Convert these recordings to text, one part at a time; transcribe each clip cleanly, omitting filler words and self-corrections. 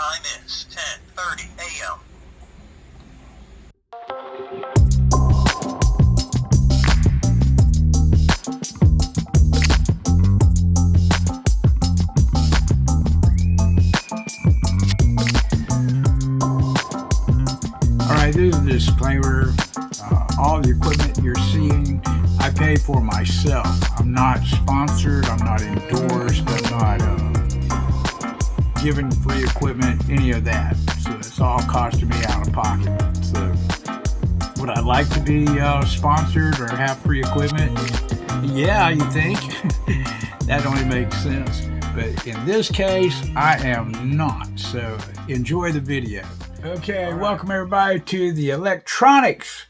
Time is 10:30 a.m. Alright, this is a disclaimer. All the equipment you're seeing, I pay for myself. I'm not sponsored, I'm not endorsed, I'm not giving free equipment, any of that. So it's all costing me out of pocket. So would I like to be sponsored or have free equipment? Yeah, you think? That only makes sense. But in this case, I am not. So enjoy the video. Okay, welcome everybody to the electronics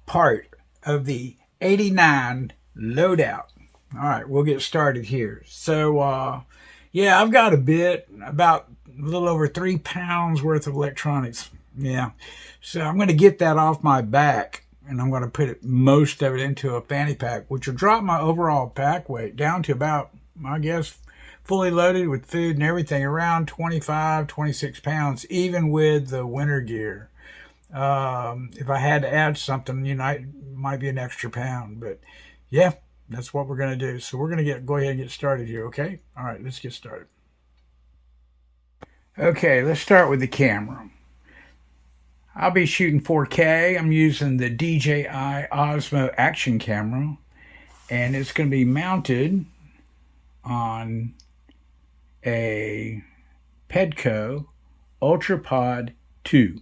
part of the 89 Loadout. Alright, we'll get started here. So, yeah, I've got about a little over 3 pounds worth of electronics. Yeah, so I'm going to get that off my back, and I'm going to put most of it into a fanny pack, which will drop my overall pack weight down to about, I guess, fully loaded with food and everything, around 25, 26 pounds, even with the winter gear. If I had to add something, you know, it might be an extra pound, but yeah, that's what we're going to do. So we're going to go ahead and get started here, okay? All right, let's get started. Okay, let's start with the camera. I'll be shooting 4K. I'm using the DJI Osmo action camera, and it's going to be mounted on a Pedco UltraPod 2.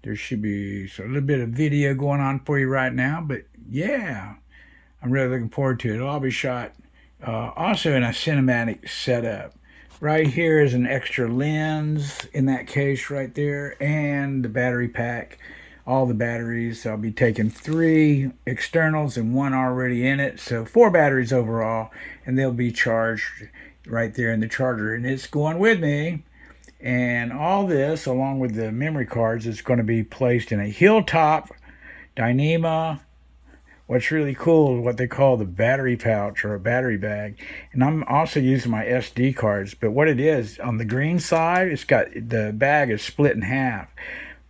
There should be a little bit of video going on for you right now, but yeah, I'm really looking forward to it. It'll all be shot also in a cinematic setup. Right here is an extra lens in that case right there, and the battery pack, all the batteries. I'll be taking 3 externals and 1 already in it, so 4 batteries overall, and they'll be charged right there in the charger, and it's going with me. And all this, along with the memory cards, is going to be placed in a Hilltop Dyneema. What's really cool is what they call the battery pouch or a battery bag. And I'm also using my SD cards. But what it is, on the green side, it's got the bag is split in half.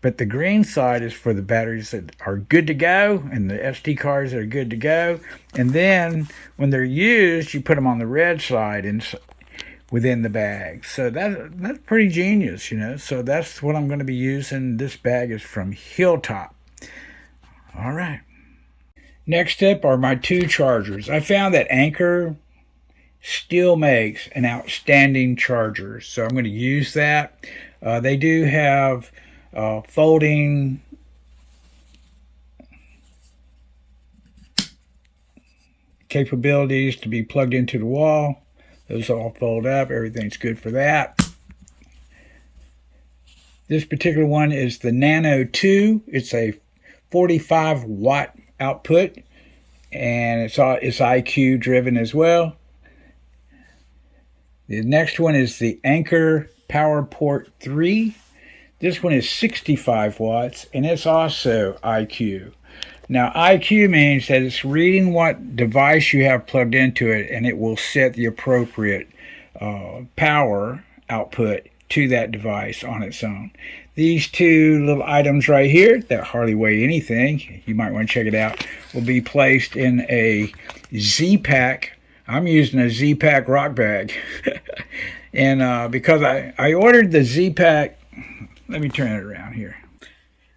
But the green side is for the batteries that are good to go, and the SD cards that are good to go. And then when they're used, you put them on the red side and within the bag. So that's pretty genius, you know. So that's what I'm going to be using. This bag is from Hilltop. All right. Next up are my 2 chargers. I found that Anker still makes an outstanding charger, so I'm going to use that. They do have folding capabilities to be plugged into the wall. Those all fold up. Everything's good for that. This particular one is the Nano 2. It's a 45 watt output, and it's IQ driven as well. The next one is the Anker PowerPort 3. This one is 65 watts, and it's also IQ. Now, IQ means that it's reading what device you have plugged into it, and it will set the appropriate power output to that device on its own. These 2 little items right here that hardly weigh anything, you might want to check it out, will be placed in a Z-Pack. I'm using a Z-Pack rock bag. And because I ordered the Z-Pack, let me turn it around here.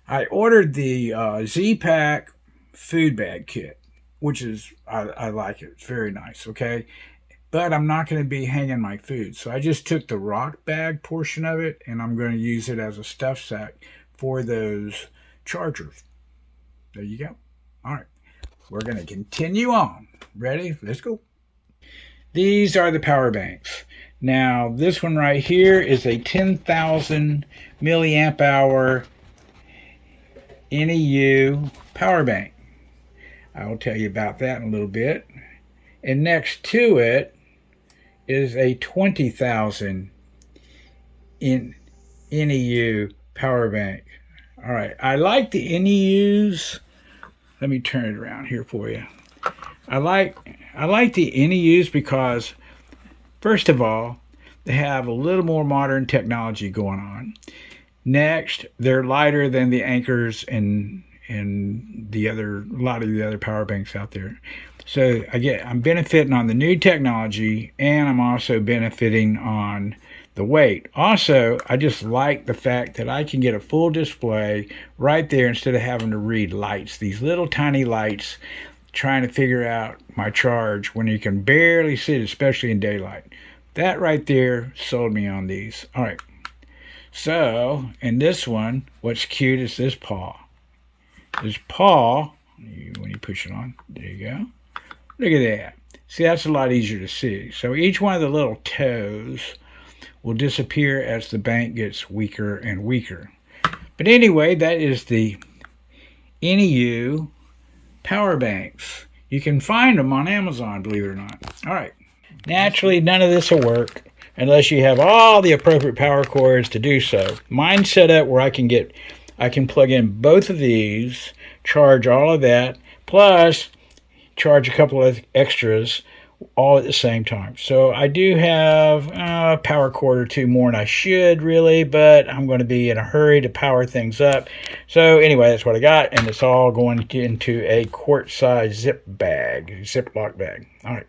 I ordered the Z-Pack food bag kit, which is, I like it. It's very nice, okay? But I'm not going to be hanging my food. So I just took the rock bag portion of it, and I'm going to use it as a stuff sack for those chargers. There you go. All right. We're going to continue on. Ready? Let's go. These are the power banks. Now, this one right here is a 10,000 milliamp hour NEU power bank. I will tell you about that in a little bit. And next to it is a 20,000 NEU power bank. All right, I like the NEUs. Let me turn it around here for you. I like the NEUs because, first of all, they have a little more modern technology going on. Next, they're lighter than the Anchors and a lot of the other power banks out there. So I'm benefiting on the new technology, and I'm also benefiting on the weight. Also, I just like the fact that I can get a full display right there instead of having to read lights, these little tiny lights, trying to figure out my charge when you can barely see it, especially in daylight. That right there sold me on these. All right. So, in this one, what's cute is this paw. This paw, when you push it on, there you go. Look at that. See, that's a lot easier to see. So each one of the little toes will disappear as the bank gets weaker and weaker. But anyway, that is the NEU power banks. You can find them on Amazon, believe it or not. All right. Naturally, none of this will work unless you have all the appropriate power cords to do so. Mine's set up where I can plug in both of these, charge all of that, plus charge a couple of extras all at the same time. So I do have a power cord or two more than I should really, but I'm going to be in a hurry to power things up. So anyway, that's what I got, and it's all going into a quart-size Ziploc bag. All right.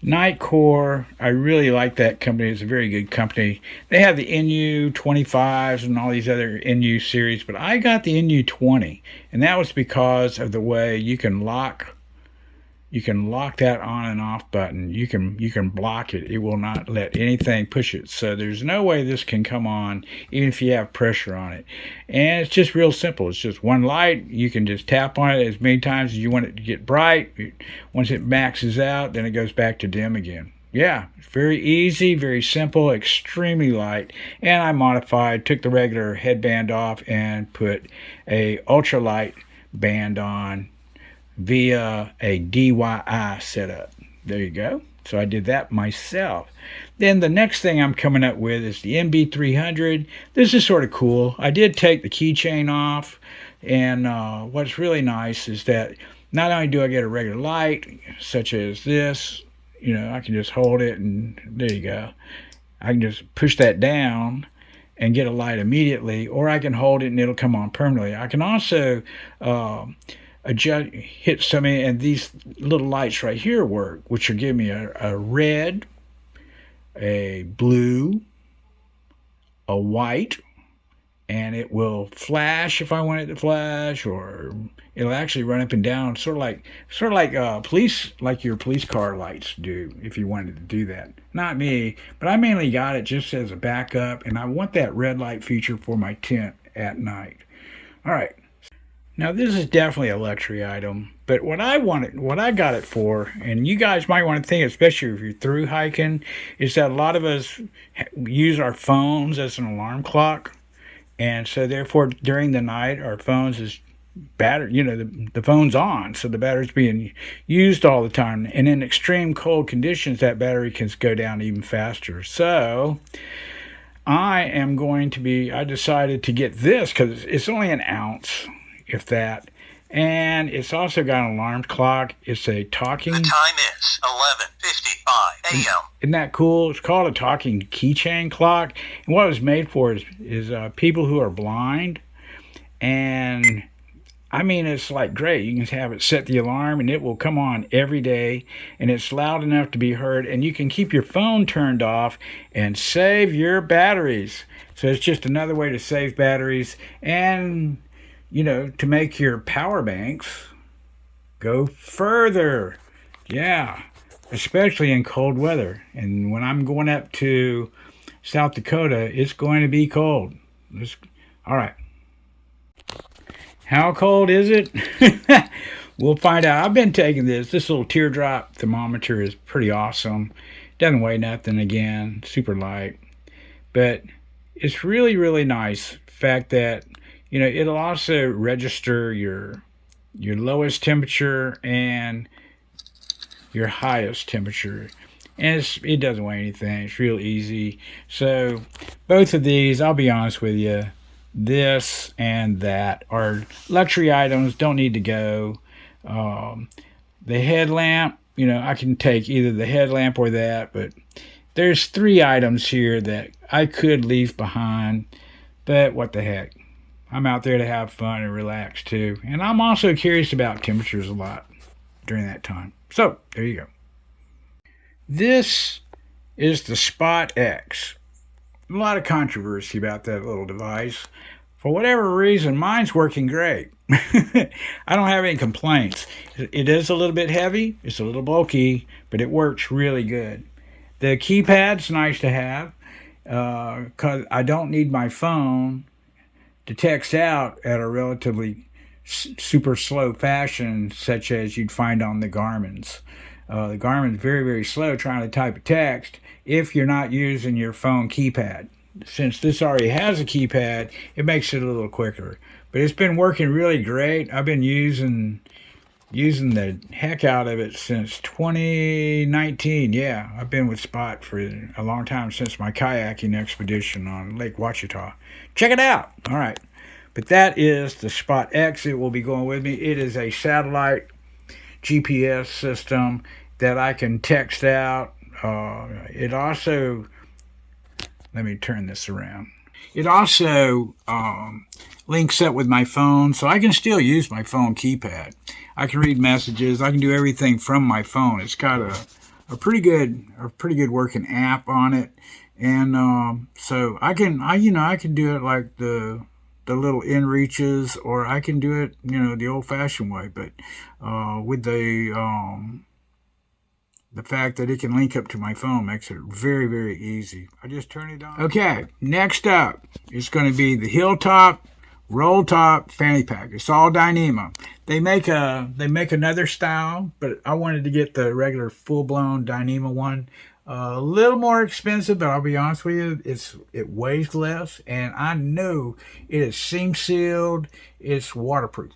Nitecore, I really like that company. It's a very good company. They have the NU25s and all these other NU series, but I got the NU20, and that was because of the way you can lock that on and off button. You can block it. It will not let anything push it. So there's no way this can come on even if you have pressure on it. And it's just real simple. It's just one light. You can just tap on it as many times as you want it to get bright. Once it maxes out, then it goes back to dim again. Yeah, it's very easy, very simple, extremely light. And I took the regular headband off and put a ultralight band on via a DIY setup. There you go. So I did that myself. Then the next thing I'm coming up with is the MB300. This is sort of cool. I did take the keychain off, and what's really nice is that not only do I get a regular light, such as this, I can just hold it, and there you go. I can just push that down and get a light immediately, or I can hold it and it'll come on permanently. I can also hit some, and these little lights right here work, which will give me a red, a blue, a white, and it will flash if I want it to flash, or it'll actually run up and down, sort of like your police car lights do, if you wanted to do that. Not me, but I mainly got it just as a backup, and I want that red light feature for my tent at night. All right. Now, this is definitely a luxury item, but what I got it for, and you guys might want to think, especially if you're through hiking, is that a lot of us use our phones as an alarm clock, and so therefore during the night our phones is battery, the phone's on, so the battery's being used all the time, and in extreme cold conditions that battery can go down even faster. So I decided to get this because it's only an ounce, if that, and it's also got an alarm clock. It's a talking. The time is 11:55 a.m. Isn't that cool? It's called a talking keychain clock, and what it was made for is people who are blind, and I mean, it's like great. You can have it set the alarm, and it will come on every day, and it's loud enough to be heard, and you can keep your phone turned off and save your batteries. So it's just another way to save batteries and to make your power banks go further. Yeah, especially in cold weather. And when I'm going up to South Dakota, it's going to be cold. All right. How cold is it? We'll find out. I've been taking this little Teardrop thermometer is pretty awesome. Doesn't weigh nothing, again, super light. But it's really, really nice. The fact that it'll also register your lowest temperature and your highest temperature. And it doesn't weigh anything. It's real easy. So both of these, I'll be honest with you, this and that are luxury items, don't need to go. The headlamp, I can take either the headlamp or that, but there's 3 items here that I could leave behind, but what the heck. I'm out there to have fun and relax too. And I'm also curious about temperatures a lot during that time. So, there you go. This is the Spot X. A lot of controversy about that little device. For whatever reason, mine's working great. I don't have any complaints. It is a little bit heavy, it's a little bulky, but it works really good. The keypad's nice to have because I don't need my phone to text out at a relatively super slow fashion, such as you'd find on the Garmin's. The Garmin's very, very slow trying to type a text if you're not using your phone keypad. Since this already has a keypad, it makes it a little quicker. But it's been working really great. I've been using the heck out of it since 2019. Yeah, I've been with Spot for a long time, since my kayaking expedition on Lake Ouachita. Check it out. All right. But that is the Spot X. It will be going with me. It is a satellite GPS system that I can text out. It also, let me turn this around. It also links up with my phone, so I can still use my phone keypad. I can read messages. I can do everything from my phone. It's got a pretty good working app on it, and so I can do it like the little inReaches, or I can do it the old-fashioned way. But with the fact that it can link up to my phone makes it very, very easy. I just turn it on. Okay, next up is going to be the Hilltop Roll Top Fanny Pack. It's all Dyneema. They make another style, but I wanted to get the regular full-blown Dyneema one. A little more expensive, but I'll be honest with you, it weighs less, and I know it is seam sealed. It's waterproof.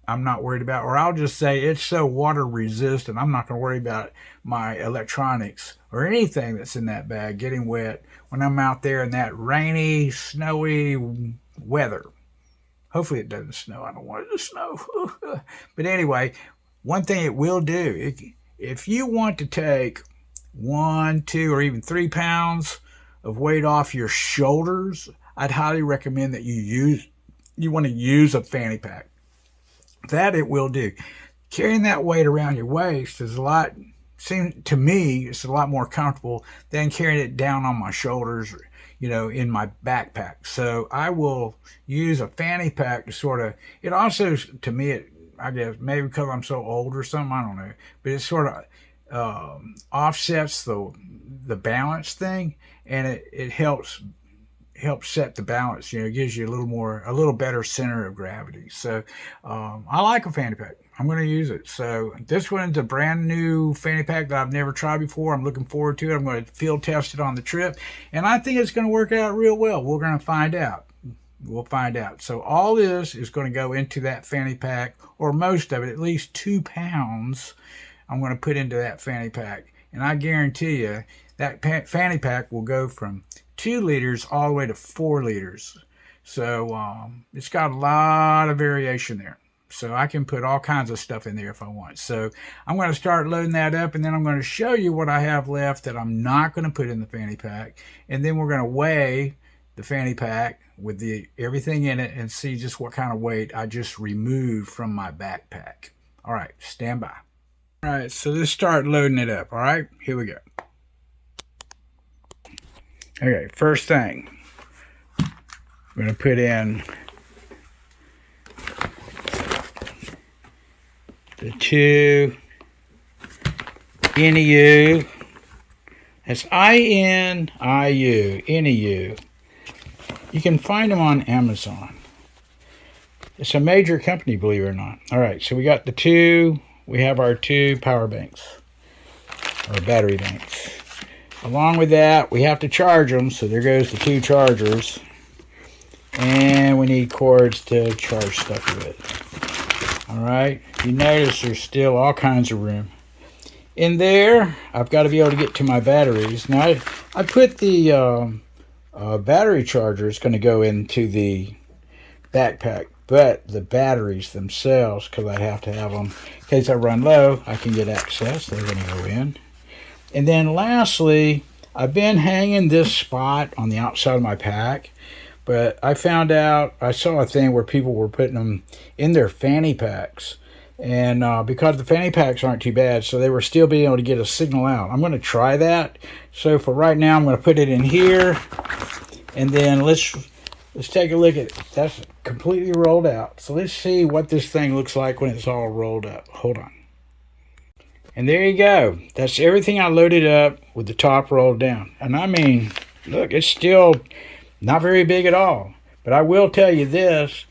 I'm not worried about, or I'll just say it's so water resistant, I'm not going to worry about my electronics or anything that's in that bag getting wet when I'm out there in that rainy, snowy weather. Hopefully it doesn't snow. I don't want it to snow. But anyway, one thing it will do, if you want to take 1, 2, or even 3 pounds of weight off your shoulders, I'd highly recommend that you want to use a fanny pack. That it will do. Carrying that weight around your waist is to me, it's a lot more comfortable than carrying it down on my shoulders, in my backpack. So I will use a fanny pack to sort of, it also, to me, I guess, maybe because I'm so old or something, I don't know, but it sort of offsets the balance thing, and it helps set the balance. It gives you a little better center of gravity. So I like a fanny pack. I'm going to use it. So this one's a brand new fanny pack that I've never tried before. I'm looking forward to it. I'm going to field test it on the trip, and I think it's going to work out real well. We're going to find out. We'll find out. So all this is going to go into that fanny pack, or most of it, at least 2 pounds. I'm going to put into that fanny pack, and I guarantee you that fanny pack will go from 2 liters all the way to 4 liters. So it's got a lot of variation there. So I can put all kinds of stuff in there if I want. So I'm going to start loading that up, and then I'm going to show you what I have left that I'm not going to put in the fanny pack. And then we're going to weigh the fanny pack with everything in it and see just what kind of weight I just removed from my backpack. All right, stand by. All right, so let's start loading it up. All right, here we go. Okay, first thing, I'm going to put in the 2 NEU. That's INIU, NEU. You can find them on Amazon. It's a major company, believe it or not. All right, so we got we have our 2 power banks, or battery banks. Along with that, we have to charge them, so there goes the 2 chargers. And we need cords to charge stuff with. Alright, you notice there's still all kinds of room. In there, I've got to be able to get to my batteries. Now, I put the battery charger is going to go into the backpack, but the batteries themselves, because I have to have them, in case I run low, I can get access. They're going to go in. And then lastly, I've been hanging this spot on the outside of my pack, but I found out, I saw a thing where people were putting them in their fanny packs. And because the fanny packs aren't too bad, so they were still being able to get a signal out. I'm going to try that. So for right now, I'm going to put it in here. And then let's take a look at it. That's completely rolled out. So let's see what this thing looks like when it's all rolled up. Hold on. And there you go. That's everything I loaded up with the top rolled down. And I mean, look, it's still not very big at all. But I will tell you this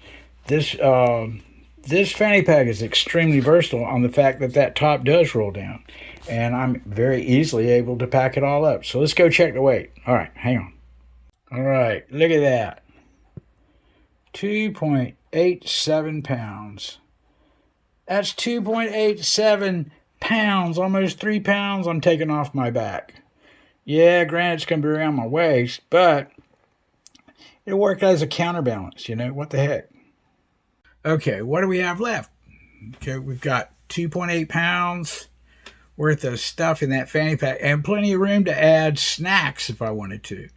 fanny pack is extremely versatile on the fact that that top does roll down. And I'm very easily able to pack it all up. So let's go check the weight. All right, hang on. All right, look at that. 2.87 pounds. That's 2.87 pounds, almost 3 pounds I'm taking off my back. Yeah, granted it's going to be around my waist, but it'll work as a counterbalance, you know, what the heck. Okay, what do we have left? Okay, we've got 2.8 pounds worth of stuff in that fanny pack and plenty of room to add snacks if I wanted to.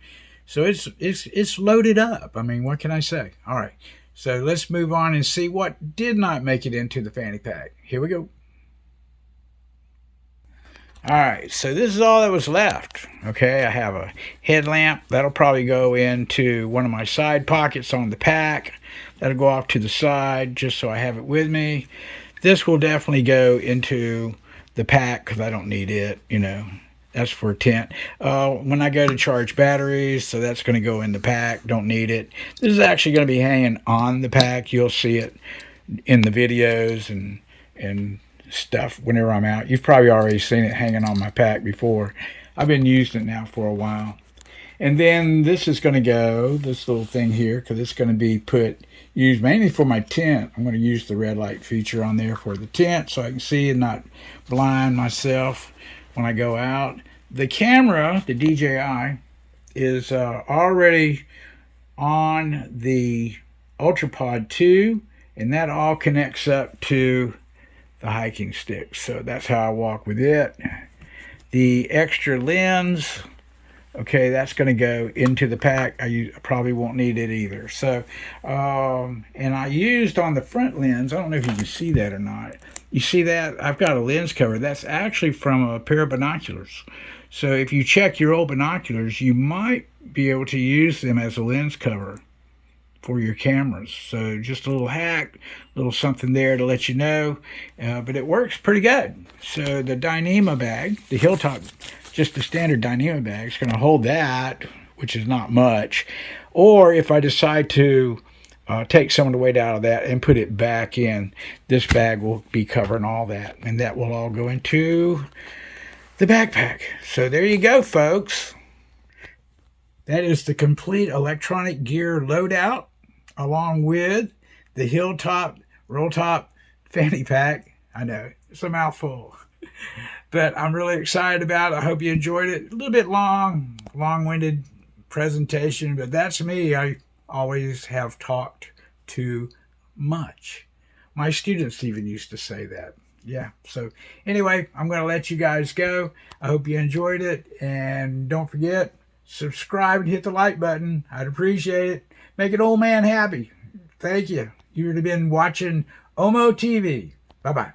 So it's loaded up. I mean, what can I say? All right, so let's move on and see what did not make it into the fanny pack. Here we go. All right, so this is all that was left. Okay, I have a headlamp. That'll probably go into one of my side pockets on the pack. That'll go off to the side just so I have it with me. This will definitely go into the pack because I don't need it, you know. That's for a tent. When I go to charge batteries, so that's going to go in the pack. Don't need it. This is actually going to be hanging on the pack. You'll see it in the videos and stuff whenever I'm out. You've probably already seen it hanging on my pack before. I've been using it now for a while. And then this is going to go, this little thing here, because it's going to be used mainly for my tent. I'm going to use the red light feature on there for the tent so I can see and not blind myself when I go out. The camera, the DJI, is already on the UltraPod 2, and that all connects up to the hiking stick. So that's how I walk with it. The extra lens, okay, that's going to go into the pack. I probably won't need it either. So, and I used on the front lens, I don't know if you can see that or not. You see that? I've got a lens cover. That's actually from a pair of binoculars. So if you check your old binoculars, you might be able to use them as a lens cover for your cameras. So just a little hack, a little something there to let you know. But it works pretty good. So the Dyneema bag, the Hilltop, just the standard Dyneema bag, is going to hold that, which is not much. Or if I decide to take some of the weight out of that and put it back in, this bag will be covering all that. And that will all go into the backpack. So there you go, folks. That is the complete electronic gear loadout, along with the Hilltop roll top fanny pack. I know, it's a mouthful, but I'm really excited about it. I hope you enjoyed it. A little bit long-winded presentation, but that's me. I always have talked too much. My students even used to say that. Yeah, so anyway, I'm going to let you guys go. I hope you enjoyed it, and don't forget, subscribe and hit the like button. I'd appreciate it. Make an old man happy. Thank you. You've been watching OMO TV. Bye-bye.